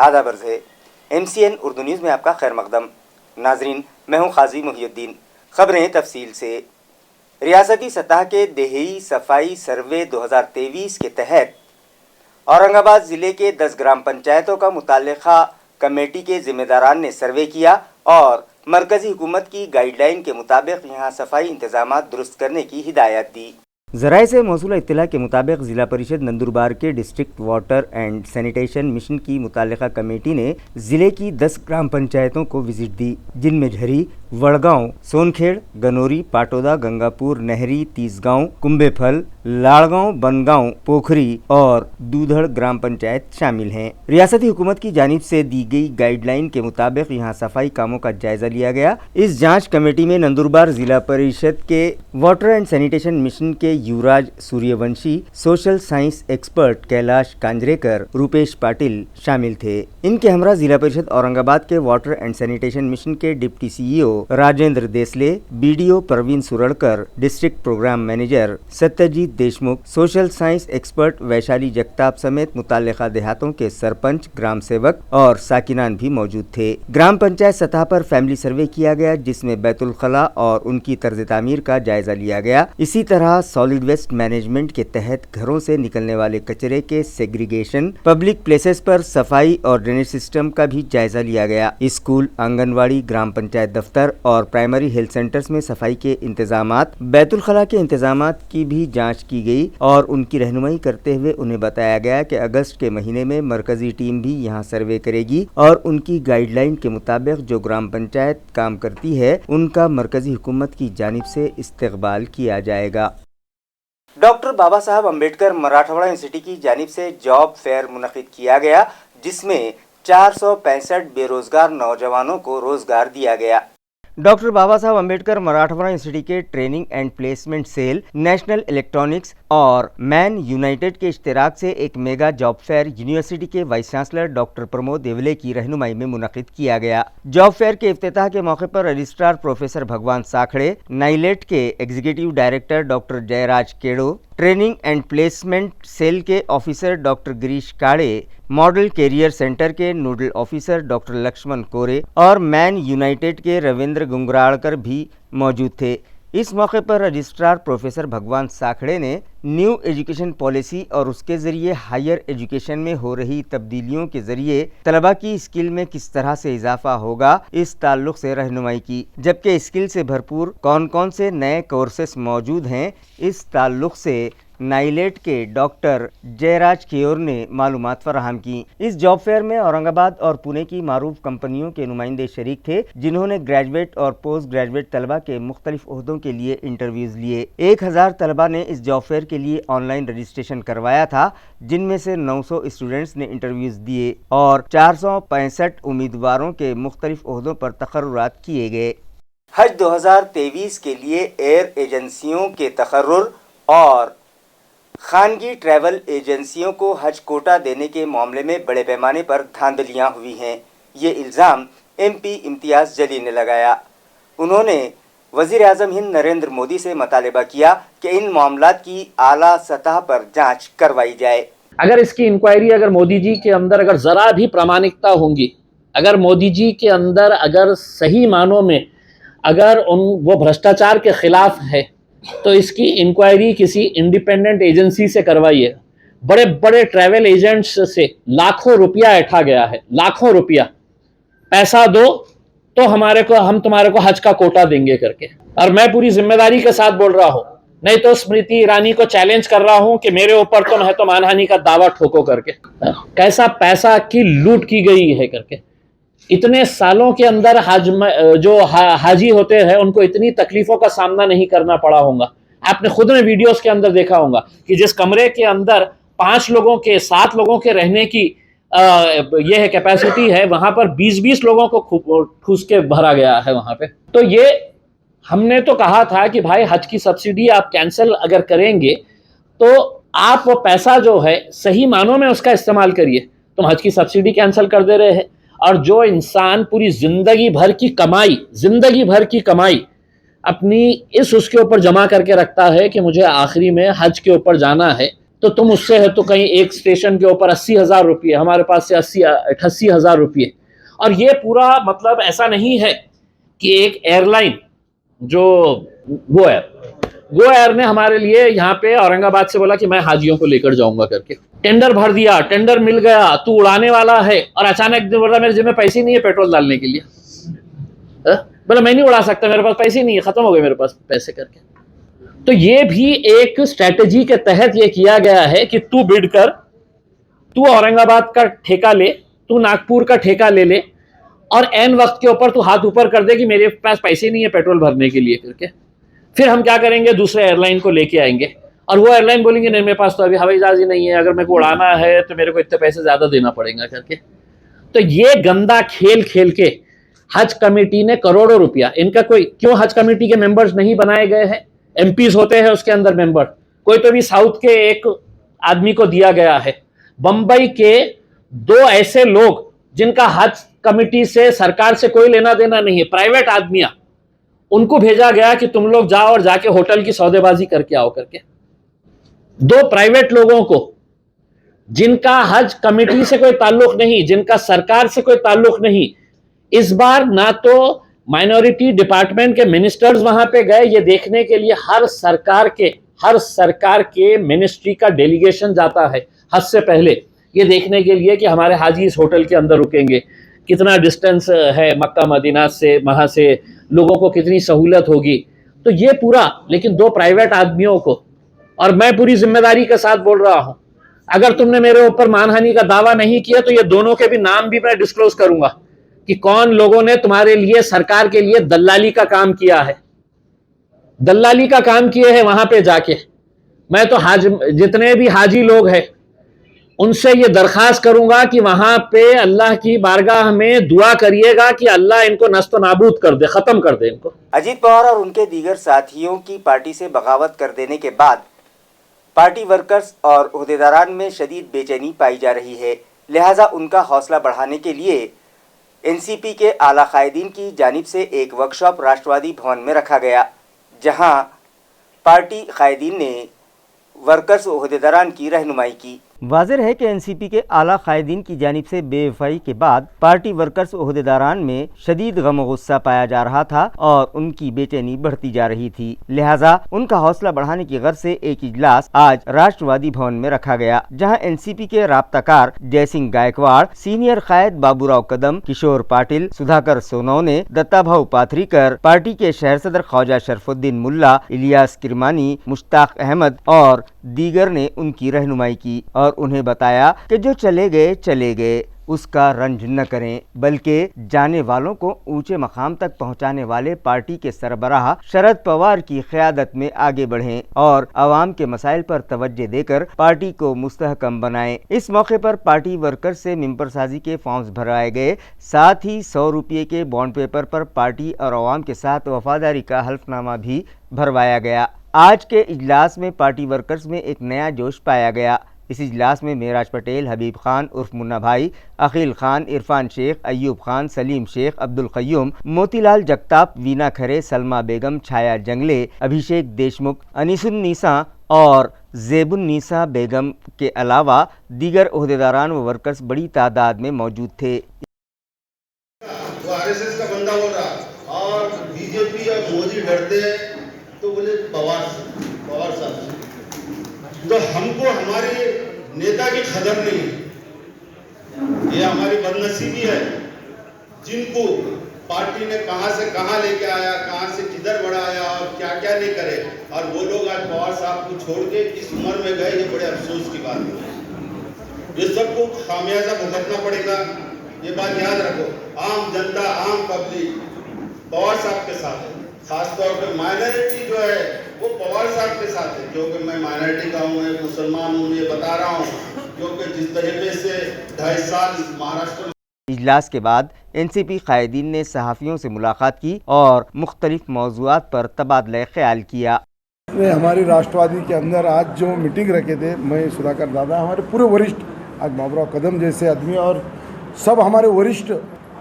आदाब अर्ज़ है। MCN उर्दू न्यूज़ में आपका खैर मकदम। नाजरीन, मैं हूँ काजी मुहियुद्दीन। खबरें तफसील से। रियासती सतह के देही सफाई सर्वे 2023 के तहत औरंगाबाद ज़िले के 10 ग्राम पंचायतों का मुताल्लिक़ा कमेटी के ज़िम्मेदारान ने सर्वे किया और मरकज़ी हुकूमत की गाइडलाइन के मुताबिक यहाँ सफाई इंतजामात दुरुस्त करने की हिदायत दी। ज़राए से मौसूला इत्तला के मुताबिक ज़िला परिषद नंदुरबार के district water and sanitation mission की मुताल्लिक़ा कमेटी ने ज़िले की 10 ग्राम पंचायतों को विजिट दी, जिनमें झरी, वड़गांव, सोनखेड़, गनोरी, पाटोदा, गंगापुर, नहरी, तीसगांव, कुंभेफल, लाड़गांव, बनगांव, पोखरी और दूधड़ ग्राम पंचायत शामिल हैं। रियासती हुकूमत की जानिब से दी गई गाइडलाइन के मुताबिक यहाँ सफाई कामों का जायजा लिया गया। इस जांच कमेटी में नंदुरबार जिला परिषद के वाटर एंड सैनिटेशन मिशन के Yuvraj Suryavanshi, social science expert Kailash Kanjarekar, Rupesh Patil शामिल थे। इनके हमरा जिला परिषद औरंगाबाद के वाटर एंड सैनिटेशन मिशन के deputy CEO Rajendra Desale, BDO Pravin Suradkar, district programme manager Satyajit Deshmukh, social science expert Vaishali Jagtap समेत मुताल्लिक़ा देहातों के सरपंच, ग्राम सेवक और साकिनान भी मौजूद थे। ग्राम पंचायत सतह पर फैमिली सर्वे किया गया, जिसमें बैतुल खला और उनकी तर्ज तामीर का जायजा लिया गया। इसी तरह सॉलिड वेस्ट मैनेजमेंट के तहत घरों से निकलने वाले कचरे के सेग्रीगेशन, पब्लिक प्लेसेस पर सफाई और ड्रेनेज सिस्टम का भी जायजा लिया गया। स्कूल, आंगनवाड़ी, ग्राम पंचायत दफ्तर और प्राइमरी हेल्थ सेंटर्स में सफाई के इंतजामात, बैतुल खला के इंतजामात की भी जांच की गई और उनकी रहनुमाई करते हुए उन्हें बताया गया कि अगस्त के महीने में मरकजी टीम भी यहां सर्वे करेगी और उनकी गाइडलाइन के मुताबिक जो ग्राम पंचायत काम करती है उनका मरकजी हुकूमत की जानिब से इस्तकबाल किया जाएगा। डॉक्टर बाबा साहब अम्बेडकर मराठवाड़ा यूनिवर्सिटी की जानिब से जॉब फेयर मुनक़िद किया गया, जिसमें 465 बेरोजगार नौजवानों को रोजगार दिया गया। डॉक्टर बाबा साहब अम्बेडकर मराठवाड़ा यूनिवर्सिटी के training and placement cell, national electronics और मैन यूनाइटेड के इश्तिराक से एक मेगा जॉब फेयर यूनिवर्सिटी के vice chancellor doctor Pramod Deole की रहनुमाई में मुनक़िद किया गया। जॉब फेयर के इफ्तिताह के मौके पर रजिस्ट्रार प्रोफेसर भगवान साखड़े, नाइलेट के executive director doctor Jayraj Kedo, training and placement cell के officer doctor Girish Kade, model career centre के nodal officer doctor Laxman Kore और मैन यूनाइटेड के रविंद्र गुंगराड़कर भी मौजूद थे। इस मौके पर रजिस्ट्रार प्रोफेसर भगवान साखड़े ने न्यू एजुकेशन पॉलिसी और उसके ज़रिए हायर एजुकेशन में हो रही तब्दीलियों के ज़रिए तलबा की स्किल में किस तरह से इजाफा होगा, इस ताल्लुक़ से रहनुमाई की, जबकि स्किल से भरपूर कौन कौन से नए कोर्सेस मौजूद हैं, इस ताल्लुक़ से नाइलेट के डॉक्टर जयराज केयोर ने मालूमात फराहम की। इस जॉब फेयर में औरंगाबाद और पुणे की मारूफ कंपनियों के नुमाइंदे शरीक थे, जिन्होंने ग्रेजुएट और पोस्ट ग्रेजुएट तलबा के मुख्तलिफ ओहदों के लिए इंटरव्यूज़ लिए। 1000 तलबा ने इस जॉब फेयर के लिए ऑनलाइन रजिस्ट्रेशन करवाया था, जिनमें से 900 स्टूडेंट्स ने इंटरव्यूज़ दिए और 465 उम्मीदवारों के मुख्तलिफ ओहदों पर तकर्रुरात किए गए। हज 2023 के लिए एयर एजेंसियों के तकर्रुर और खानगी ट्रैवल एजेंसियों को हज कोटा देने के मामले में बड़े पैमाने पर धांधलियां हुई हैं। ये इल्ज़ाम MP इम्तियाज़ जली ने लगाया। उन्होंने वज़ीर आज़म हिंद नरेंद्र मोदी से मुतालिबा किया कि इन मामलात की आला सतह पर जांच करवाई जाए। अगर इसकी इंक्वायरी अगर मोदी जी के अंदर अगर ज़रा भी प्रामाणिकता होंगी, अगर मोदी जी के अंदर अगर सही मानों में अगर वो भ्रष्टाचार के खिलाफ है, तो इसकी इंक्वायरी किसी इंडिपेंडेंट एजेंसी से करवाइए। बड़े बड़े ट्रैवल एजेंट्स से लाखों रुपया ऐंठा गया है, लाखों रुपया। पैसा दो तो हम तुम्हारे को हज का कोटा देंगे करके। और मैं पूरी जिम्मेदारी के साथ बोल रहा हूं, नहीं तो स्मृति ईरानी को चैलेंज कर रहा हूं कि मेरे ऊपर तुम है तो मानहानि का दावा ठोको करके। कैसा पैसा की लूट की गई है करके। इतने सालों के अंदर हाजी होते हैं उनको इतनी तकलीफों का सामना नहीं करना पड़ा होगा। आपने खुद ने वीडियोस के अंदर देखा होगा कि जिस कमरे के अंदर 5 लोगों के 7 लोगों के रहने की ये है कैपेसिटी है, वहां पर 20-20 लोगों को ठूस के भरा गया है वहां पे। तो ये हमने तो कहा था कि भाई हज की सब्सिडी आप कैंसिल अगर करेंगे तो आप वो पैसा जो है सही मानों में उसका इस्तेमाल करिए। तुम हज की सब्सिडी कैंसिल कर दे रहे हैं और जो इंसान पूरी जिंदगी भर की कमाई अपनी उसके ऊपर जमा करके रखता है कि मुझे आखिरी में हज के ऊपर जाना है, तो तुम उससे है तो कहीं एक स्टेशन के ऊपर 80,000 रुपये, हमारे पास से 88,000 रुपये। और ये पूरा मतलब ऐसा नहीं है कि एक एयरलाइन जो गो एयर ने हमारे लिए यहाँ पे औरंगाबाद से बोला कि मैं हाजियों को लेकर जाऊंगा करके, टेंडर भर दिया, टेंडर मिल गया, तू उड़ाने वाला है, और अचानक बोल रहा मेरे जेब में पैसे नहीं है पेट्रोल डालने के लिए। बोला मैं नहीं उड़ा सकता, मेरे पास पैसे नहीं है, खत्म हो गए मेरे पास पैसे करके। तो ये भी एक स्ट्रेटेजी के तहत ये किया गया है कि तू बिड कर, तू औरंगाबाद का ठेका ले, तू नागपुर का ठेका ले ले, और एन वक्त के ऊपर तू हाथ ऊपर कर दे कि मेरे पास पैसे नहीं है पेट्रोल भरने के लिए करके। फिर हम क्या करेंगे, दूसरे एयरलाइन को लेके आएंगे, और वो एयरलाइन बोलेंगे नहीं मेरे पास तो अभी हवाई जहाज ही नहीं है, अगर मेरे को उड़ाना है तो मेरे को इतने पैसे ज्यादा देना पड़ेगा करके। तो ये गंदा खेल खेल के हज कमेटी ने करोड़ों रुपया, इनका कोई क्यों हज कमेटी के मेंबर्स नहीं बनाए गए हैं? एमपीज होते हैं उसके अंदर मेंबर, कोई तो भी साउथ के एक आदमी को दिया गया है। बंबई के 2 ऐसे लोग जिनका हज कमेटी से सरकार से कोई लेना देना नहीं है, प्राइवेट आदमियां, उनको भेजा गया कि तुम लोग जाओ और जाके होटल की सौदेबाजी करके आओ करके। 2 प्राइवेट लोगों को जिनका हज कमेटी से कोई ताल्लुक नहीं, जिनका सरकार से कोई ताल्लुक नहीं, इस बार ना तो माइनॉरिटी डिपार्टमेंट के मिनिस्टर्स वहां पे गए ये देखने के लिए, हर सरकार के मिनिस्ट्री का डेलीगेशन जाता है हज से पहले ये देखने के लिए कि हमारे हाजी इस होटल के अंदर रुकेंगे, कितना डिस्टेंस है मक्का मदीना से, वहां से लोगों को कितनी सहूलत होगी। तो ये पूरा, लेकिन 2 प्राइवेट आदमियों को, और मैं पूरी जिम्मेदारी के साथ बोल रहा हूं, अगर तुमने मेरे ऊपर मानहानि का दावा नहीं किया तो ये दोनों के भी नाम भी मैं डिस्क्लोज करूंगा कि कौन लोगों ने तुम्हारे लिए, सरकार के लिए दल्लाली का काम किया है, दल्लाली का काम किए हैं वहां पे जाके। मैं तो जितने भी हाजी लोग हैं उनसे ये दरखास्त करूंगा कि वहां पे अल्लाह की बारगाह में दुआ करिएगा कि अल्लाह इनको नस्तो नाबूद कर दे, खत्म कर दे इनको। अजीत पवार और उनके दीगर साथियों की पार्टी से बगावत कर देने के बाद पार्टी वर्कर्स और ओहदेदारान में शदीद बेचैनी पाई जा रही है। लिहाजा उनका हौसला बढ़ाने के लिए एनसीपी के आला कायदीन की जानिब से एक वर्कशॉप राष्ट्रवादी भवन में रखा गया, जहां पार्टी कायदीन ने वर्कर्स ओहदेदारान की रहनुमाई की। वाज़ेह है कि एनसीपी के आला कायदीन की जानिब से बेवफाई के बाद पार्टी वर्कर्स ओहदेदारान में शदीद गम और गुस्सा पाया जा रहा था और उनकी बेचैनी बढ़ती जा रही थी। लिहाजा उनका हौसला बढ़ाने की गर्ज से एक इजलास आज राष्ट्रवादी भवन में रखा गया, जहां एनसीपी के राब्ताकार जयसिंह गायकवाड़, सीनियर कायद बाबूराव कदम, किशोर पाटिल, सुधाकर सोनवने, दत्ताभाऊ पाथरीकर, पार्टी के शहर सदर ख्वाजा शरफुद्दीन मुल्ला, इलियास किरमानी, मुश्ताक अहमद और दीगर ने उनकी रहनुमाई की और उन्हें बताया कि जो चले गए उसका रंज न करें, बल्कि जाने वालों को ऊंचे मकाम तक पहुंचाने वाले पार्टी के सरबराह शरद पवार की क़यादत में आगे बढ़ें और आवाम के मसाइल पर तवज्जो देकर पार्टी को मुस्तहकम बनाएं। इस मौके पर पार्टी वर्कर्स से मिंबर साजी के फॉर्म्स भरवाए गए, साथ ही 100 रुपये के बॉन्ड पेपर पर पार्टी और आवाम के साथ वफादारी का हल्फनामा भी भरवाया गया। आज के इजलास में पार्टी वर्कर्स में एक नया जोश पाया गया। इस इजलास में मेराज पटेल, हबीब खान उर्फ मुन्ना भाई, अकील खान, इरफान शेख, अयूब खान, सलीम शेख, अब्दुल क़य्यूम, मोतीलाल जगताप, वीना खरे, सलमा बेगम, छाया जंगले, अभिषेक देशमुख, अनीसुन्नीसा और ज़ेबुन्नीसा बेगम के अलावा दीगर ओहदेदारान व वर्कर्स बड़ी तादाद में मौजूद थे। वो आरएसएस का बंदा बोल रहा और बीजेपी और मोदी डरते हैं तो बोले पवार साहब। तो हमको हमारे नेता की खबर नहीं है, ये हमारी बदनसीबी है, जिनको पार्टी ने कहां से कहां लेके आया, कहां से किधर बढ़ाया और क्या क्या नहीं करे, और वो लोग आज पवार साहब को छोड़ के इस उम्र में गए, ये बड़े अफसोस की बात है। ये सबको खामियाजा भुगतना पड़ेगा, ये बात याद रखो। आम जनता, आम पब्लिक पवार साहब के साथ है, खासतौर पर माइनॉरिटी जो है वो पवार साहब के साथ है, क्योंकि मैं माइनॉरिटी का हूँ, एक मुसलमान हूँ, ये बता रहा हूँ, क्योंकि जिस तरीके से 2.5 साल महाराष्ट्र। इजलास के बाद एनसीपी कायदीन ने सहाफ़ियों से मुलाकात की और मुख्तलिफ मौज़ूआत पर तबादला ख्याल किया। हमारी राष्ट्रवादी के अंदर आज जो मीटिंग रखे थे, मैं, सुधाकर दादा, हमारे पूरे वरिष्ठ, आज बाबूराव कदम जैसे आदमी और सब हमारे वरिष्ठ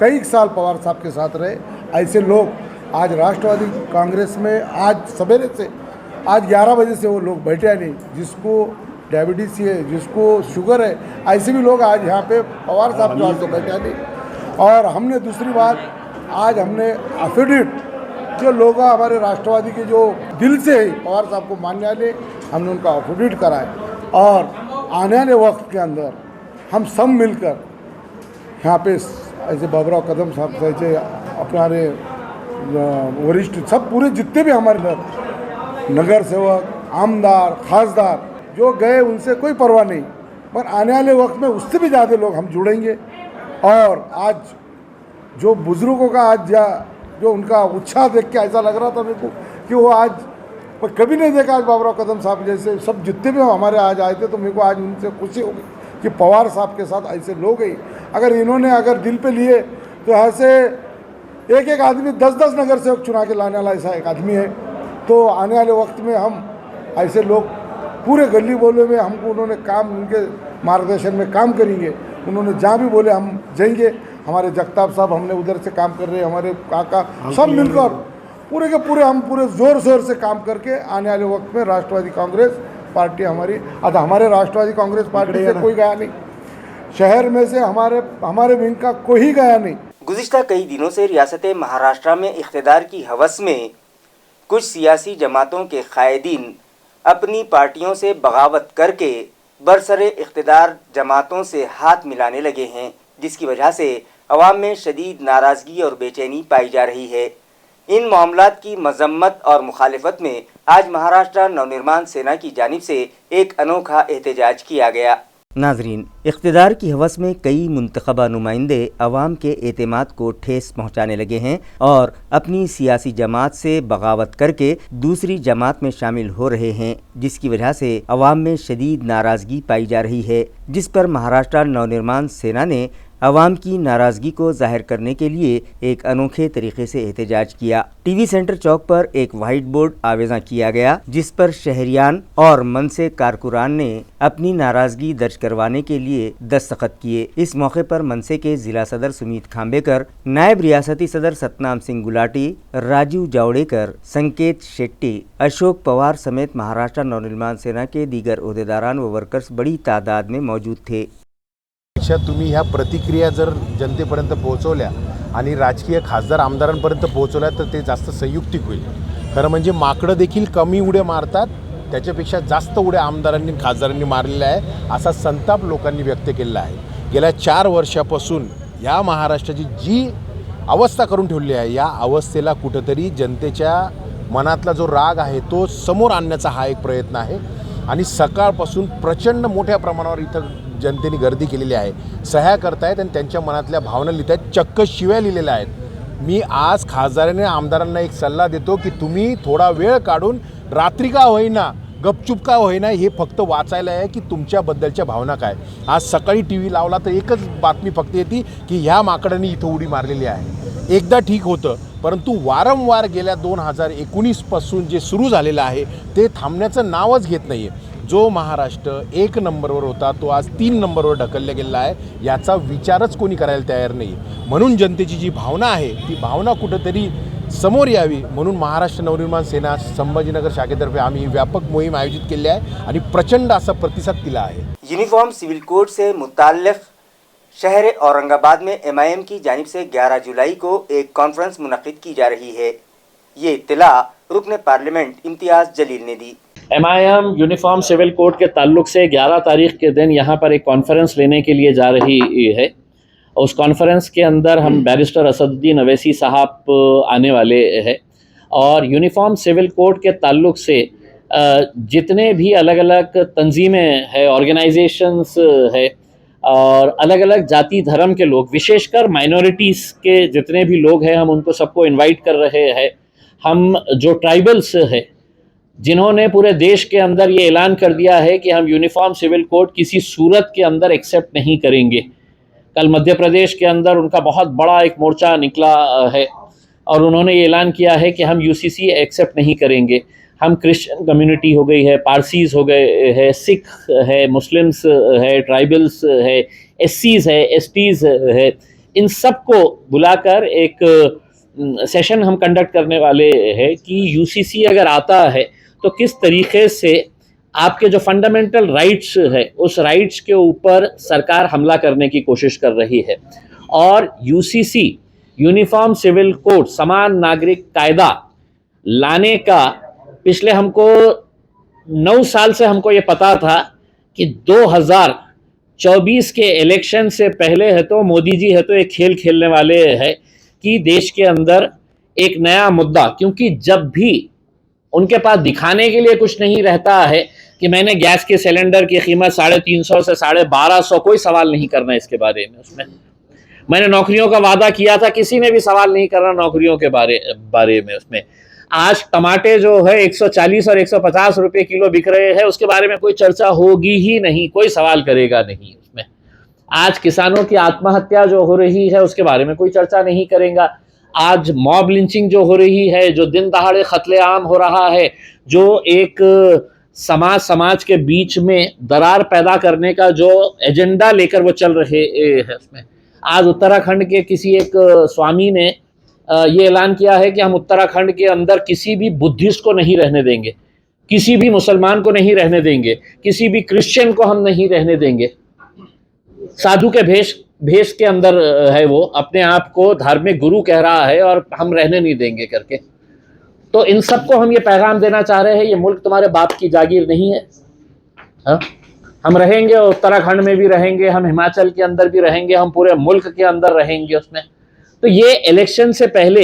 कई साल पवार साहब के साथ रहे, ऐसे लोग आज राष्ट्रवादी कांग्रेस में आज सवेरे से आज 11 बजे से वो लोग बैठे नहीं, जिसको डायबिटीज़ है, जिसको शुगर है, ऐसे भी लोग आज यहाँ पे पवार साहब जो आज तो बैठे नहीं। और हमने दूसरी बात, आज हमने एफिडेविट जो लोग हमारे राष्ट्रवादी के जो दिल से पवार साहब को मानने वाले, हमने उनका एफिडेविट कराए और आने वाले वक्त के अंदर हम सब मिलकर यहाँ पे ऐसे बाबूराव कदम साहब ऐसे अपने वरिष्ठ सब पूरे जितने भी हमारे नगर सेवक, आमदार, खासदार जो गए, उनसे कोई परवाह नहीं, पर आने वाले वक्त में उससे भी ज़्यादा लोग हम जुड़ेंगे। और आज जो बुज़ुर्गों का आज जो उनका उत्साह देख के ऐसा लग रहा था मेरे को कि वो आज पर कभी नहीं देखा आज बाबूराव कदम साहब जैसे सब जितने भी हमारे आज आए थे, तो मेरे को आज उनसे खुशी हो गई कि पवार साहब के साथ ऐसे लोग ही अगर इन्होंने अगर दिल पे लिए तो ऐसे एक एक आदमी 10-10 नगर सेवक चुना के लाने वाला ऐसा एक आदमी है। तो आने वाले वक्त में हम ऐसे लोग पूरे गली बोले में हमको उन्होंने काम, उनके मार्गदर्शन में काम करेंगे। उन्होंने जहाँ भी बोले हम जाएंगे। हमारे जगताप साहब हमने उधर से काम कर रहे हैं, हमारे काका सब मिलकर पूरे के पूरे हम पूरे ज़ोर शोर से काम करके आने वाले वक्त में राष्ट्रवादी कांग्रेस पार्टी हमारी, आज हमारे राष्ट्रवादी कांग्रेस पार्टी से कोई गया नहीं, शहर में से हमारे विंग का कोई गया नहीं। गुज़िश्ता कई दिनों से रियासत महाराष्ट्र में इख्तिदार की हवस में कुछ सियासी जमातों के कायदीन अपनी पार्टियों से बगावत करके बरसरे इख्तिदार जमातों से हाथ मिलाने लगे हैं, जिसकी वजह से अवाम में शदीद नाराज़गी और बेचैनी पाई जा रही है। इन मामलात की मजम्मत और मुखालिफत में आज महाराष्ट्र नवनिर्माण सेना की जानिब से एक अनोखा एहतजाज किया गया। नाजरीन, इख्तिदार की हवस में कई मुंतखबा नुमाइंदे अवाम के एतमाद को ठेस पहुँचाने लगे हैं और अपनी सियासी जमात से बगावत करके दूसरी जमात में शामिल हो रहे हैं, जिसकी वजह से अवाम में शदीद नाराज़गी पाई जा रही है, जिस पर महाराष्ट्र नवनिर्माण सेना ने अवाम की नाराज़गी को जाहिर करने के लिए एक अनोखे तरीके से एहतजाज किया। टीवी सेंटर चौक पर एक वाइट बोर्ड आवेज़ा किया गया, जिस पर शहरियान और मनसे कारकुरान ने अपनी नाराज़गी दर्ज करवाने के लिए दस्तखत किए। इस मौके पर मनसे के जिला सदर सुमीत खाम्बेकर, नायब रियासती सदर सतनाम सिंह गुलाटी, राजू जावड़ेकर, संकेत शेट्टी, अशोक पवार समेत महाराष्ट्र नवनिर्माण सेना के दीगर ओहदेदारान व वर्कर्स बड़ी तादाद में मौजूद थे। तुम्ही ह्या प्रतिक्रिया जर जनतेपर्यंत पोहोचवल्या आणि राजकीय खासदार आमदारांपर्यंत पोहोचवल्या तर ते जास्त संयुक्तिक होईल। खरं म्हणजे माकडं देखील कमी उड्या मारतात, त्याच्यापेक्षा जास्त उड्या आमदारांनी खासदारांनी मारलेल्या आहे, असा संताप लोकांनी व्यक्त केलेला आहे। गेल्या 4 वर्षापासून या महाराष्ट्राची जी अवस्था करून ठेवली आहे, या अवस्थेला कुठेतरी जनतेच्या मनातला जो राग आहे तो समोर आणण्याचा हा एक प्रयत्न आहे। आणि सकाळपासून प्रचंड मोठ्या प्रमाणावर इथं जनतेने गर्दी केलेली आहे, सह्या करतायत आणि त्यांच्या मनातल्या भावना लिहितायत, चक्क शिव्या लिहिलेल्या आहेत। मी आज खासदारांना आमदारांना एक सल्ला देतो की तुम्ही थोडा वेळ काढून रात्री का होईना, गपचूप का होईना, हे फक्त वाचायला आहे की तुमच्याबद्दलच्या भावना काय। आज सकाळी टीव्ही लावला तर एकच बातमी फक्त येते की ह्या माकडांनी इथं उडी मारलेली आहे। एकदा ठीक होतं, परंतु वारंवार गेल्या 2019 पासून जे सुरू झालेलं आहे ते थांबण्याचं नावच घेत नाही आहे। जो महाराष्ट्र 1 नंबरवर होता तो आज 3 नंबरवर ढकलला गेला आहे, याचा विचारच कोणी करायला तयार नाही। म्हणून जनतेची जी भावना आहे ती भावना कुठेतरी समोर यावी म्हणून महाराष्ट्र नवनिर्माण सेना संभाजीनगर शाखेतर्फे आम्ही व्यापक मोहीम आयोजित केली आहे आणि प्रचंड असा प्रतिसाद दिला आहे। यूनिफॉर्म सिविल कोड से मुताल्लिक़ शहर औरंगाबाद में MIM की जानिब से 11 जुलाई को एक कॉन्फ्रेंस मुनक़िद की जा रही है। ये इत्तला रुकन पार्लियामेंट इम्तियाज़ जलील ने दी। MIM यूनिफॉर्म सिविल कोड के ताल्लुक से 11 तारीख के दिन यहाँ पर एक कॉन्फ्रेंस लेने के लिए जा रही है। उस कॉन्फ्रेंस के अंदर हम बैरिस्टर असदुद्दीन अवैसी साहब आने वाले हैं और यूनिफॉर्म सिविल कोड के ताल्लुक से जितने भी अलग अलग तंजीमें हैं, ऑर्गेनाइजेशंस है और अलग अलग जाति धर्म के लोग, विशेषकर माइनॉरिटीज़ के जितने भी लोग हैं, हम उनको सबको इनवाइट कर रहे हैं। हम जो ट्राइबल्स है जिन्होंने पूरे देश के अंदर ये ऐलान कर दिया है कि हम यूनिफॉर्म सिविल कोड किसी सूरत के अंदर एक्सेप्ट नहीं करेंगे। कल मध्य प्रदेश के अंदर उनका बहुत बड़ा एक मोर्चा निकला है और उन्होंने ये ऐलान किया है कि हम UCC एक्सेप्ट नहीं करेंगे। हम क्रिश्चियन कम्युनिटी हो गई है, पारसीज़ हो गए है, सिख है, मुस्लिम्स है, ट्राइबल्स है, SCs है, STs है, इन सब को बुलाकर एक सेशन हम कंडक्ट करने वाले हैं कि UCC अगर आता है तो किस तरीके से आपके जो फंडामेंटल राइट्स है उस राइट्स के ऊपर सरकार हमला करने की कोशिश कर रही है। और यूसीसी, यूनिफॉर्म सिविल कोड, समान नागरिक कायदा लाने का पिछले हमको 9 साल से हमको ये पता था कि 2024 के इलेक्शन से पहले है तो मोदी जी है तो एक खेल खेलने वाले है कि देश के अंदर एक नया मुद्दा, क्योंकि जब भी उनके पास दिखाने के लिए कुछ नहीं रहता है कि मैंने गैस के सिलेंडर की कीमत 350 से 1250, कोई सवाल नहीं करना इसके बारे में। उसमें मैंने नौकरियों का वादा किया था, किसी ने भी सवाल नहीं करना नौकरियों के बारे में। उसमें आज टमाटे जो है 140 और 150 रुपए किलो बिक रहे हैं, उसके बारे में कोई चर्चा होगी ही नहीं, कोई सवाल करेगा नहीं उसमें। आज किसानों की आत्महत्या जो हो रही है उसके बारे में कोई चर्चा नहीं करेगा। आज मॉब लिंचिंग जो हो रही है, जो दिन दहाड़े कत्लेआम हो रहा है, जो एक समाज के बीच में दरार पैदा करने का जो एजेंडा लेकर वो चल रहे हैं उसमें। आज उत्तराखंड के किसी एक स्वामी ने ये ऐलान किया है कि हम उत्तराखंड के अंदर किसी भी बुद्धिस्ट को नहीं रहने देंगे, किसी भी मुसलमान को नहीं रहने देंगे, किसी भी क्रिश्चियन को हम नहीं रहने देंगे। साधु के भेष के अंदर है, वो अपने आप को धार्मिक गुरु कह रहा है और हम रहने नहीं देंगे करके। तो इन सबको हम ये पैगाम देना चाह रहे हैं, ये मुल्क तुम्हारे बाप की जागीर नहीं है। हा? हम रहेंगे, उत्तराखंड में भी रहेंगे, हम हिमाचल के अंदर भी रहेंगे, हम पूरे मुल्क के अंदर रहेंगे उसमें। तो ये इलेक्शन से पहले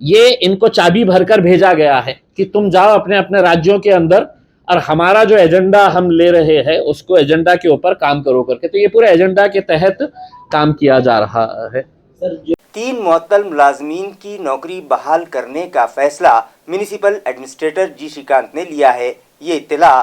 ये इनको चाबी भरकर भेजा गया है कि तुम जाओ अपने अपने राज्यों के अंदर और हमारा जो एजेंडा हम ले रहे हैं उसको एजेंडा के ऊपर काम करो करके। तो ये पूरे एजेंडा के तहत काम किया जा रहा है। 3 मुअत्तल मुलाजमीन की नौकरी बहाल करने का फैसला म्यूनिसिपल एडमिनिस्ट्रेटर जी श्रीकांत ने लिया है। ये इत्तला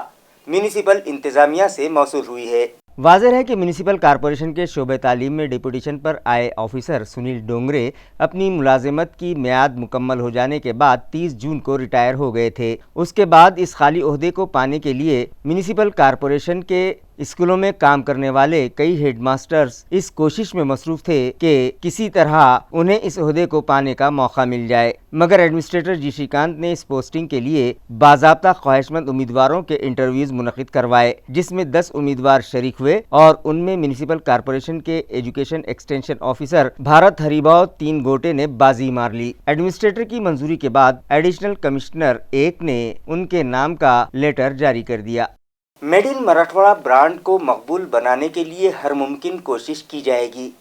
म्यूनिसिपल इंतजामिया से मौसूल हुई है। वाज़ेह है कि म्यूनिसिपल कॉरपोरेशन के शोबे तालीम में डिप्यूटेशन पर आए ऑफिसर सुनील डोंगरे अपनी मुलाजिमत की मियाद मुकम्मल हो जाने के बाद 30 जून को रिटायर हो गए थे। उसके बाद इस खाली ओहदे को पाने के लिए म्यूनिसिपल कॉरपोरेशन के स्कूलों में काम करने वाले कई हेडमास्टर्स इस कोशिश में मसरूफ थे कि किसी तरह उन्हें इस ओहदे को पाने का मौका मिल जाए, मगर एडमिनिस्ट्रेटर जी श्रीकांत ने इस पोस्टिंग के लिए बाज़ाब्ता ख्वाहिशमंद उम्मीदवारों के इंटरव्यूज़ मुनक़िद करवाए, जिसमें 10 उम्मीदवार शरीक हुए और उनमें म्यूनिसिपल कॉरपोरेशन के education extension officer Bharat Haribhav 3 गोटे ने बाजी मार ली। एडमिनिस्ट्रेटर की मंजूरी के बाद एडिशनल कमिश्नर 1 ने उनके नाम का लेटर जारी कर दिया। मेड इन मराठवाड़ा ब्रांड को मकबूल बनाने के लिए हर मुमकिन कोशिश की जाएगी।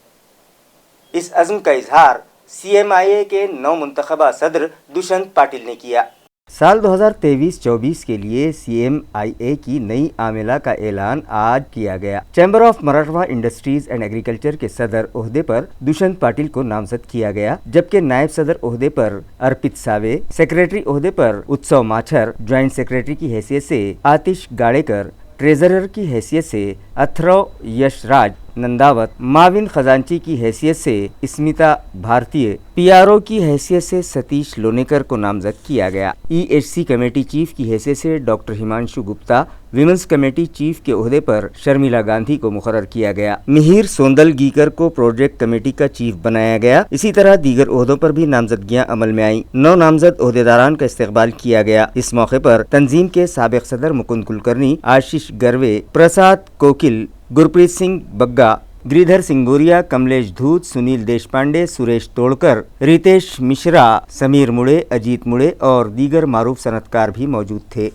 इस अज़्म का इजहार CMIA के नौ मुंतखबा सदर दुष्यंत पाटिल ने किया। साल 2023-24 के लिए CMIA की नई आमेला का ऐलान आज किया गया। Chamber of Marathwada industries and agriculture के सदर ओहदे पर दुष्यंत पाटिल को नामजद किया गया, जबकि नायब सदर ओहदे पर अर्पित सावे, सेक्रेटरी ओहदे पर उत्सव माछर, ज्वाइंट सेक्रेटरी की हैसियत से आतिश गाड़ेकर, ट्रेजरर की हैसियत से अथर्व यशराज नंदावत, माविन खजांची की हैसियत से स्मिता भारतीय, PRO की हैसियत से सतीश लोनेकर को नामजद किया गया। EHC कमेटी चीफ की हैसियत से doctor Himanshu Gupta, women's committee chief के ओहदे पर शर्मिला गांधी को मुकर्रर किया गया। मिहिर सोंदल गीकर को प्रोजेक्ट कमेटी का चीफ बनाया गया। इसी तरह दीगर ओहदों पर भी नामजदगियां अमल में आई। 9 नामजद ओहदेदारान का इस्तकबाल किया गया। इस मौके पर तंजीम के साबिक सदर मुकुंद कुलकर्णी, आशीष गर्वे, प्रसाद कोकिल, गुरप्रीत सिंह बग्गा, गिरिधर सिंगोरिया, कमलेश धूत, सुनील देशपांडे, सुरेश तोड़कर, रितेश मिश्रा, समीर मुड़े, अजीत मुड़े और दीगर मारूफ सनतकार भी मौजूद थे।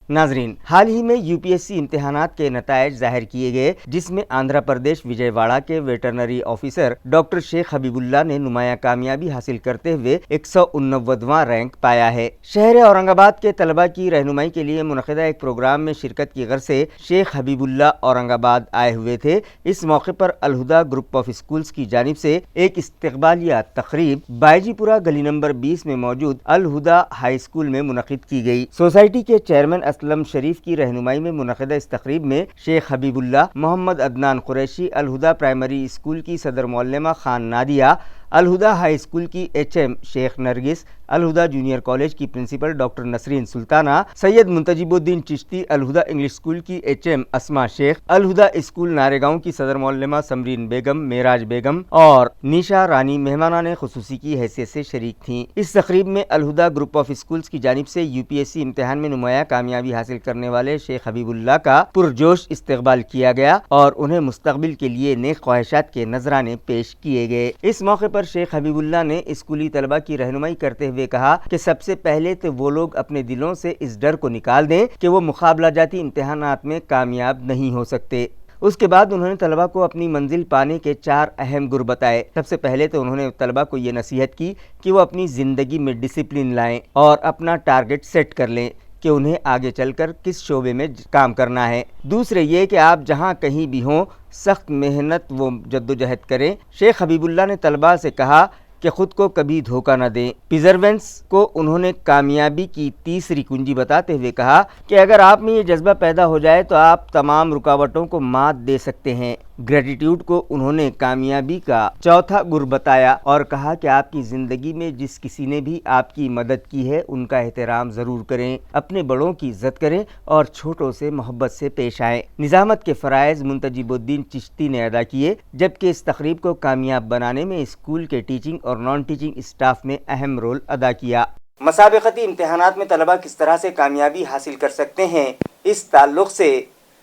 नाजरीन, हाल ही में UPSC इम्तिहानात के नतायज जाहिर किए गए, जिसमें आंध्र प्रदेश विजयवाड़ा के veterinary officer doctor Sheikh Habibullah ने नुमाया कामयाबी हासिल करते हुए 189वां रैंक पाया है। शहर औरंगाबाद के तलबा की रहनुमाई के लिए मुनक़िदा एक प्रोग्राम में शिरकत की गर्ज से शेख हबीबुल्ला औरंगाबाद आए हुए थे। इस मौके पर अलहुदा ग्रुप ऑफ स्कूल्स की जानिब से एक इस्तकबालिया तकरीब बायजीपुरा गली नंबर 20 में मौजूद अलहुदा हाई स्कूल में मुनक़िद की गई। सोसाइटी के चेयरमैन असलम शरीफ की रहनुमाई में मुनक़िदा इस तकरीब में शेख हबीबुल्ला, मोहम्मद अदनान कुरैशी, अलहुदा प्राइमरी स्कूल की सदर मौलमा खान नादिया, अलहुदा हाई स्कूल की HM Sheikh Nargis, Alhuda junior college की principal doctor Nasreen Sultana, Syed Muntajibuddin Chishti Alhuda English school की HM अस्मा शेख, अलहुदा स्कूल नारेगांव की सदर मौलमा समरीन बेगम, मेराज बेगम और निशा रानी मेहमानाने खुसूसी की हैसियत से शरीक थीं। इस तकरीब में अलहुदा ग्रुप ऑफ स्कूल्स की जानिब से UPSC इम्तिहान में नुमाया कामयाबी हासिल करने वाले शेख हबीबुल्लाह का पुरजोश इस्तकबाल किया गया और उन्हें मुस्तकबिल के लिए नेक ख्वाहिशात के नजराने पेश किए गए। इस मौके पर शेख हबीबुल्लाह ने स्कूली तलबा की रहनुमाई करते हुए कहा कि सबसे पहले तो वो लोग अपने दिलों से इस डर को निकाल दें कि वो मुकाबला जाती इम्तिहानात में कामयाब नहीं हो सकते। उसके बाद उन्होंने तलबा को अपनी मंजिल पाने के 4 अहम गुर बताए। सबसे पहले तो उन्होंने तलबा को ये नसीहत की कि वो अपनी ज़िंदगी में डिसिप्लिन लाएं और अपना टारगेट सेट कर लें कि उन्हें आगे चलकर किस शोबे में काम करना है। दूसरे ये कि आप जहां कहीं भी हों सख्त मेहनत व जद्दोजहद करें। शेख हबीबुल्लाह ने तलबा से कहा कि ख़ुद को कभी धोखा न दें। प्रिजर्वेंस को उन्होंने कामयाबी की तीसरी कुंजी बताते हुए कहा कि अगर आप में ये जज्बा पैदा हो जाए तो आप तमाम रुकावटों को मात दे सकते हैं। ग्रेटिट्यूड को उन्होंने कामयाबी का चौथा गुर बताया और कहा कि आपकी ज़िंदगी में जिस किसी ने भी आपकी मदद की है उनका एहतराम ज़रूर करें, अपने बड़ों की इज़्ज़त करें और छोटों से मोहब्बत से पेश आएँ। निज़ामत के फ़राइज़ मुंतजिबुद्दीन चिश्ती ने अदा किए, जबकि इस तकरीब को कामयाब बनाने में स्कूल के टीचिंग और नॉन टीचिंग स्टाफ ने अहम रोल अदा किया। मसाबक़ती इम्तिहानात में तलबा किस तरह से कामयाबी हासिल कर सकते हैं, इस ताल्लुक़ से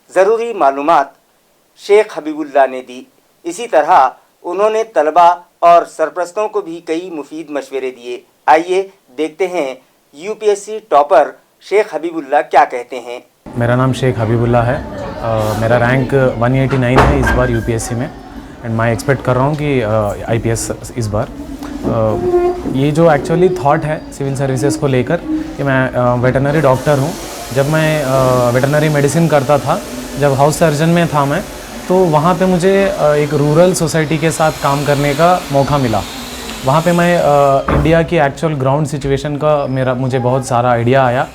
ज़रूरी मालूमात शेख हबीबुल्लाह ने दी। इसी तरह उन्होंने तलबा और सरपरस्तों को भी कई मुफीद मशवरे दिए। आइए देखते हैं UPSC टॉपर शेख हबीबुल्लाह क्या कहते हैं। मेरा नाम शेख हबीबुल्लाह है। मेरा रैंक 189 है इस बार UPSC में एंड मैं एक्सपेक्ट कर रहा हूँ कि IPS इस बार। ये जो एक्चुअली थॉट है सिविल सर्विसेज को लेकर कि मैं वेटरनरी डॉक्टर हूँ। जब मैं वेटरनरी मेडिसिन करता था, जब हाउस सर्जन में था मैं, तो वहाँ पे मुझे एक रूरल सोसाइटी के साथ काम करने का मौका मिला। वहाँ पे मैं इंडिया की एक्चुअल ग्राउंड सिचुएशन का मुझे बहुत सारा आइडिया आया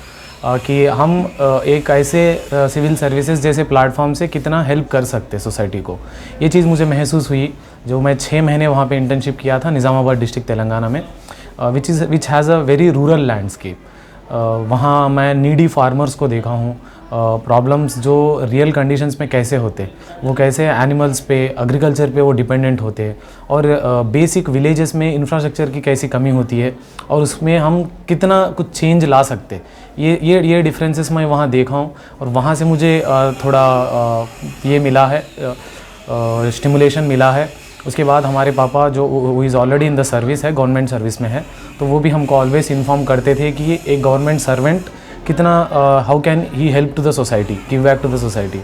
कि हम एक ऐसे सिविल सर्विसेज जैसे प्लेटफॉर्म से कितना हेल्प कर सकते सोसाइटी को। ये चीज़ मुझे महसूस हुई जो मैं 6 महीने वहाँ पे इंटर्नशिप किया था निज़ामाबाद डिस्ट्रिक्ट तेलंगाना में, which has a very rural landscape. वहाँ मैं नीडी फार्मर्स को देखा हूँ, प्रॉब्लम्स जो रियल कंडीशंस में कैसे होते, वो कैसे एनिमल्स पे, एग्रीकल्चर पे वो डिपेंडेंट होते हैं और बेसिक विलेजेस में इंफ्रास्ट्रक्चर की कैसी कमी होती है और उसमें हम कितना कुछ चेंज ला सकते। ये डिफरेंसेस मैं वहाँ देखा हूँ और वहाँ से मुझे थोड़ा ये मिला है, स्टिमुलेशन मिला है। उसके बाद हमारे पापा जो वो is already in the service है, गवर्नमेंट सर्विस में है, तो वो भी हमको ऑलवेज इन्फॉर्म करते थे कि एक गवर्नमेंट सर्वेंट कितना how can he help to the society, give back to the society.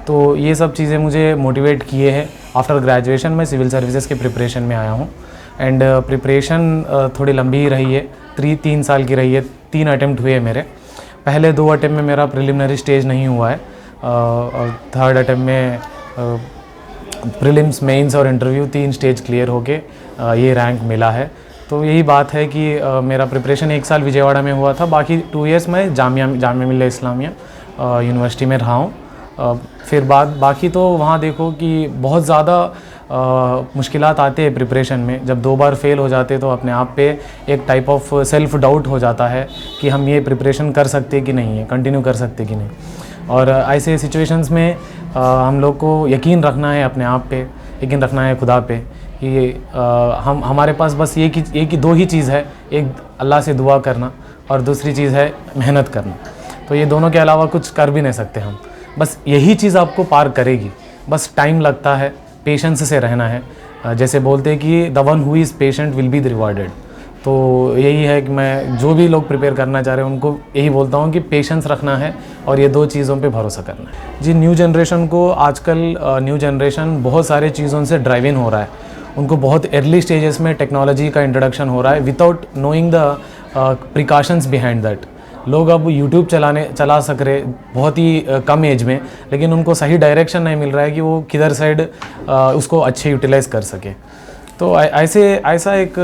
तो ये सब चीज़ें मुझे मोटिवेट किए हैं। आफ्टर ग्रेजुएशन मैं सिविल सर्विसेज के प्रिपरेशन में आया हूँ एंड प्रिपरेशन थोड़ी लंबी ही रही है, 3 साल की रही है। 3 अटेम्प्ट हुए मेरे। पहले 2 अटेम्प्ट में मेरा प्रिलिमिनरी स्टेज नहीं हुआ है और 3rd अटेम्प्ट में प्रीलिम्स, मेंस और इंटरव्यू 3 स्टेज क्लियर होके ये रैंक मिला है। तो यही बात है कि मेरा प्रिपरेशन 1 साल विजयवाड़ा में हुआ था, बाकी 2 इयर्स मैं जामिया मिल्लिया इस्लामिया यूनिवर्सिटी में रहा हूँ। फिर बाकी तो वहाँ देखो कि बहुत ज़्यादा मुश्किलात आते हैं प्रिपरेशन में। जब 2 बार फेल हो जाते तो अपने आप पे एक टाइप ऑफ सेल्फ डाउट हो जाता है कि हम ये प्रिपरेशन कर सकते कि नहीं है, कंटिन्यू कर सकते कि नहीं। और ऐसे सिचुएशंस में हम लोग को यकीन रखना है अपने आप पे, यकीन रखना है खुदा पे कि हमारे पास बस एक ही 2 ही चीज़ है, एक अल्लाह से दुआ करना और दूसरी चीज़ है मेहनत करना। तो ये दोनों के अलावा कुछ कर भी नहीं सकते हम। बस यही चीज़ आपको पार करेगी, बस टाइम लगता है, पेशेंस से रहना है। जैसे बोलते हैं कि the one who is patient will be rewarded. तो यही है कि मैं जो भी लोग प्रिपेयर करना चाह रहे हैं उनको यही बोलता हूँ कि पेशेंस रखना है और ये 2 चीज़ों पे भरोसा करना है। जी, न्यू जनरेशन को आजकल न्यू जनरेशन बहुत सारे चीज़ों से ड्राइव इन हो रहा है। उनको बहुत अर्ली स्टेजेस में टेक्नोलॉजी का इंट्रोडक्शन हो रहा है without knowing the precautions behind that. लोग अब यूट्यूब चला सक रहे बहुत ही कम एज में, लेकिन उनको सही डायरेक्शन नहीं मिल रहा है कि वो किधर साइड उसको अच्छे यूटिलाइज़ कर सके। तो ऐसा एक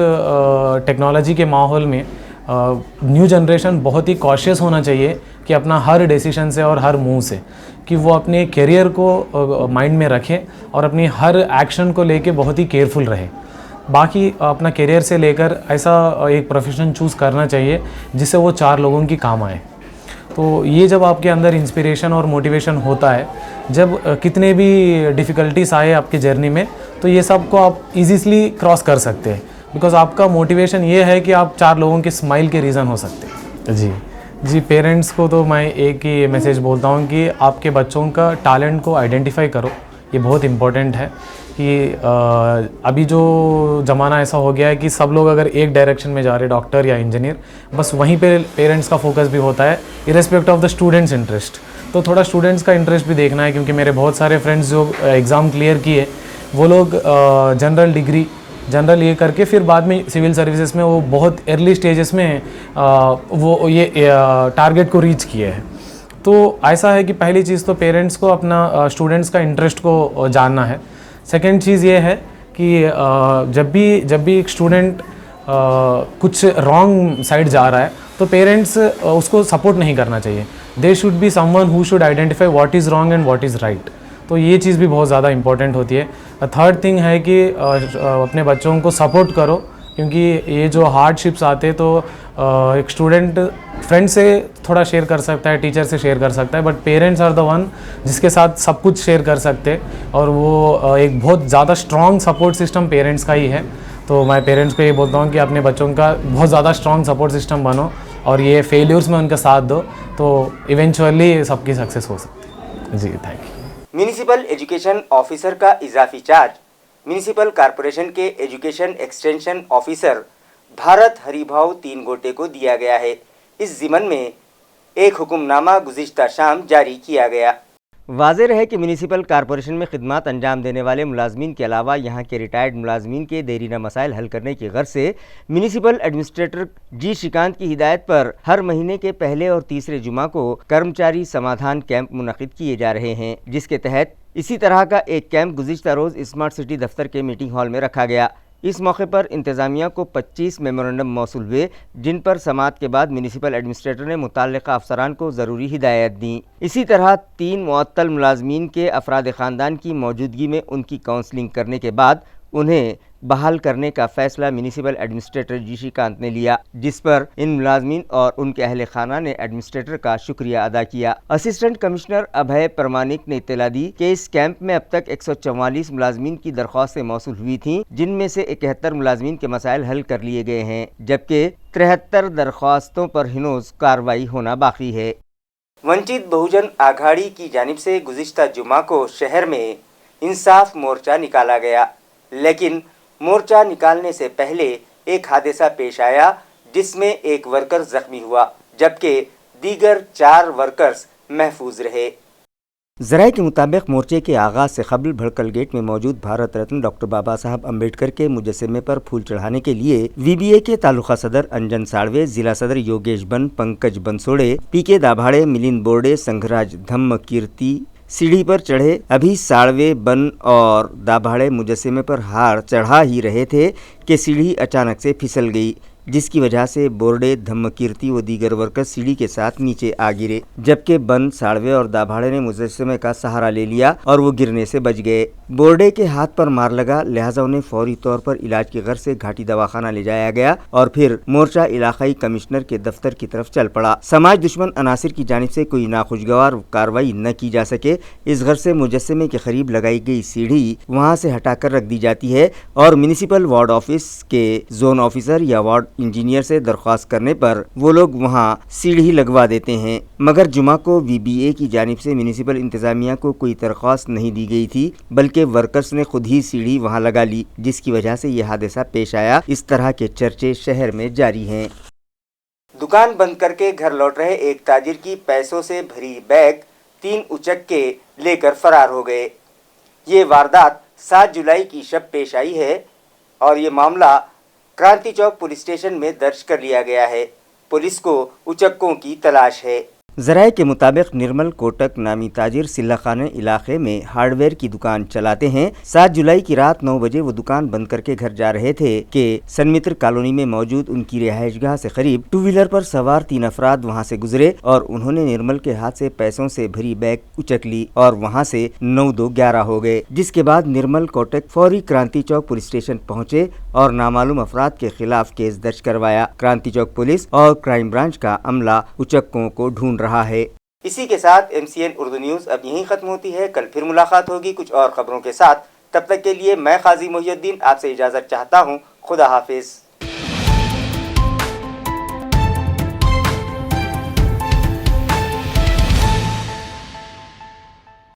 टेक्नोलॉजी के माहौल में न्यू जनरेशन बहुत ही कॉशियस होना चाहिए कि अपना हर डिसीजन से और हर मूव से कि वो अपने करियर को माइंड में रखें और अपनी हर एक्शन को लेके बहुत ही केयरफुल रहे, बाकी अपना करियर से लेकर ऐसा एक प्रोफेशन चूज़ करना चाहिए जिससे वो 4 लोगों की काम आए। तो ये जब आपके अंदर इंस्पिरेशन और मोटिवेशन होता है, जब कितने भी डिफ़िकल्टीज आए आपकी जर्नी में, तो ये सब को आप इजीली क्रॉस कर सकते हैं, बिकॉज आपका मोटिवेशन ये है कि आप 4 लोगों के स्माइल के रीज़न हो सकते हैं। जी, पेरेंट्स को तो मैं एक ही मैसेज बोलता हूँ कि आपके बच्चों का टैलेंट को आइडेंटिफाई करो। ये बहुत इम्पोर्टेंट है कि अभी जो ज़माना ऐसा हो गया है कि सब लोग अगर एक डायरेक्शन में जा रहे, डॉक्टर या इंजीनियर, बस वहीं पे पेरेंट्स का फोकस भी होता है इरेस्पेक्ट ऑफ द स्टूडेंट्स इंटरेस्ट। तो थोड़ा स्टूडेंट्स का इंटरेस्ट भी देखना है, क्योंकि मेरे बहुत सारे फ्रेंड्स जो एग्ज़ाम क्लियर किए वो लोग जनरल ये करके फिर बाद में सिविल सर्विसेज में वो बहुत अर्ली स्टेजेस में वो ये टारगेट को रीच किए हैं। तो ऐसा है कि पहली चीज़ तो पेरेंट्स को अपना स्टूडेंट्स का इंटरेस्ट को जानना है। सेकेंड चीज़ ये है कि जब भी एक स्टूडेंट कुछ रॉन्ग साइड जा रहा है तो पेरेंट्स उसको सपोर्ट नहीं करना चाहिए। They should be someone who should identify what is wrong and what is right. तो ये चीज़ भी बहुत ज़्यादा इंपॉर्टेंट होती है। थर्ड थिंग है कि अपने बच्चों को सपोर्ट करो, क्योंकि ये जो हार्डशिप्स आते हैं तो एक स्टूडेंट फ्रेंड से थोड़ा शेयर कर सकता है, टीचर से शेयर कर सकता है, but parents are the one जिसके साथ सब कुछ शेयर कर सकते हैं, और वो एक बहुत ज़्यादा स्ट्रॉन्ग सपोर्ट सिस्टम पेरेंट्स का ही है। तो मैं पेरेंट्स को ये बोलता हूँ कि अपने बच्चों का बहुत ज़्यादा स्ट्रॉन्ग सपोर्ट सिस्टम बनो और ये फेलियर्स में उनका साथ दो, तो इवेंचुअली सबकी सक्सेस हो सकती है। जी, thank you. Municipal education officer का इजाफी चार्ज म्यूनिसिपल कॉरपोरेशन के education extension officer Bharat Haribhav 3 Gote को दिया गया है। इस ज़िमन में एक हुक्मनामा गुज़िश्ता शाम जारी किया गया। वाज़ेह है कि म्यूनिसिपल कॉरपोरेशन में खिदमत अंजाम देने वाले मुलाजमीन के अलावा यहाँ के रिटायर्ड मुलाजमीन के देरीना मसाइल हल करने की गर्ज से म्यूनिसिपल एडमिनिस्ट्रेटर जी श्रीकांत की हिदायत पर हर महीने के पहले और तीसरे जुमा को कर्मचारी समाधान कैंप मुनक़िद किए जा रहे हैं, जिसके तहत इसी तरह का एक कैंप गुज़िश्ता रोज़ स्मार्ट सिटी दफ्तर के मीटिंग हॉल में रखा गया। इस मौके पर इंतज़ामिया को 25 मेमोरेंडम मौसूल हुए, जिन पर समाअत के बाद म्यूनिसिपल एडमिनिस्ट्रेटर ने मुताल्लिक़ा अफसरान को ज़रूरी हिदायत दी। इसी तरह 3 मुअत्तल मुलाजमीन के अफराद ख़ानदान की मौजूदगी में उनकी काउंसलिंग करने के बाद उन्हें बहाल करने का फ़ैसला म्यूनिसिपल एडमिनिस्ट्रेटर जी श्रीकांत ने लिया, जिस पर इन मुलाजमीन और उनके अहले खाना ने एडमिनिस्ट्रेटर का शुक्रिया अदा किया। असिस्टेंट कमिश्नर अभय प्रमाणिक ने इत्तला दी कि इस कैंप में अब तक 144 मुलाजमीन की दरख्वास्तें मौसूल हुई थीं, जिनमें से 71 मुलाजमीन के मसाइल हल कर लिए गए हैं, जबकि 73 दरख्वास्तों पर हिनोज कार्रवाई होना बाकी है। वंचित बहुजन आघाड़ी की जानिब से गुज़िश्ता जुमा को शहर में इंसाफ मोर्चा निकाला गया, लेकिन मोर्चा निकालने से पहले एक हादसा पेश आया, जिसमें एक वर्कर जख्मी हुआ, जबकि दीगर 4 वर्कर्स महफूज रहे। ज़राए के मुताबिक मोर्चे के आगाज़ से कबल भड़कल गेट में मौजूद भारत रत्न डॉक्टर बाबा साहब अम्बेडकर के मुजस्समे पर फूल चढ़ाने के लिए VBA के तालुका सदर अंजन साड़वे, जिला सदर योगेश बन, पंकज बंसोड़े, PK दाभाड़े, मिलिंद बोर्डे, संघराज धम्म कीर्ति सीढ़ी पर चढ़े। अभी साड़वे, बन और दाभाड़े मुजस्समे पर हार चढ़ा ही रहे थे कि सीढ़ी अचानक से फिसल गई, जिसकी वजह से बोर्डे, धम्मकीर्ति व दीगर वर्कर सीढ़ी के साथ नीचे आ गिरे, जबकि बन, साड़वे और दाभाड़े ने मुजस्समे का सहारा ले लिया और वो गिरने से बच गए। बोर्डे के हाथ पर मार लगा, लिहाजा उन्हें फौरी तौर पर इलाज की गर्ज से घाटी दवाखाना ले जाया गया और फिर मोर्चा इलाकाई कमिश्नर के दफ्तर की तरफ चल पड़ा। समाज दुश्मन अनासिर की जानिब से कोई नाखुशगवार कार्रवाई न की जा सके, इस गर्ज से मुजस्समे के करीब लगाई गई सीढ़ी वहाँ से हटाकर रख दी जाती है और म्यूनिसिपल वार्ड ऑफिस के जोन ऑफिसर या वार्ड इंजीनियर से दरख्वास्त करने पर वो लोग वहाँ सीढ़ी लगवा देते हैं। मगर जुमा को VBA की जानिब से म्यूनिसिपल इंतजामिया को कोई दरख्वास्त नहीं दी गई थी, बल्कि वर्कर्स ने खुद ही सीढ़ी वहाँ लगा ली, जिसकी वजह से यह हादसा पेश आया। इस तरह के चर्चे शहर में जारी हैं। दुकान बंद करके घर लौट रहे एक ताजिर की पैसों से भरी बैग 3 उचक्के लेकर फरार हो गए। ये वारदात 7 जुलाई की शब पेश आई है और ये मामला क्रांति चौक पुलिस स्टेशन में दर्ज कर लिया गया है। पुलिस को उचक्कों की तलाश है। ज़राए के मुताबिक निर्मल कोटक नामी ताजिर सिल्ला खाने इलाके में हार्डवेयर की दुकान चलाते हैं। 7 जुलाई की रात 9 बजे वो दुकान बंद करके घर जा रहे थे कि सनमित्र कॉलोनी में मौजूद उनकी रिहाइशगाह से करीब 2 व्हीलर पर सवार 3 अफराद वहां से गुजरे और उन्होंने निर्मल के हाथ से पैसों से भरी बैग उचक ली और वहां से 9-2-11 हो गए, जिसके बाद निर्मल कोटक फौरी क्रांति चौक पुलिस स्टेशन पहुंचे और नामालूम अफराद के खिलाफ केस दर्ज करवाया। क्रांति चौक पुलिस और क्राइम ब्रांच का अमला उचक्कों को ढूंढ रहा है। इसी के साथ MCN उर्दू न्यूज़ अब यहीं खत्म होती है। कल फिर मुलाकात होगी कुछ और खबरों के साथ। तब तक के लिए मैं काजी मोहिउद्दीन आपसे इजाज़त चाहता हूँ। खुदा हाफिज।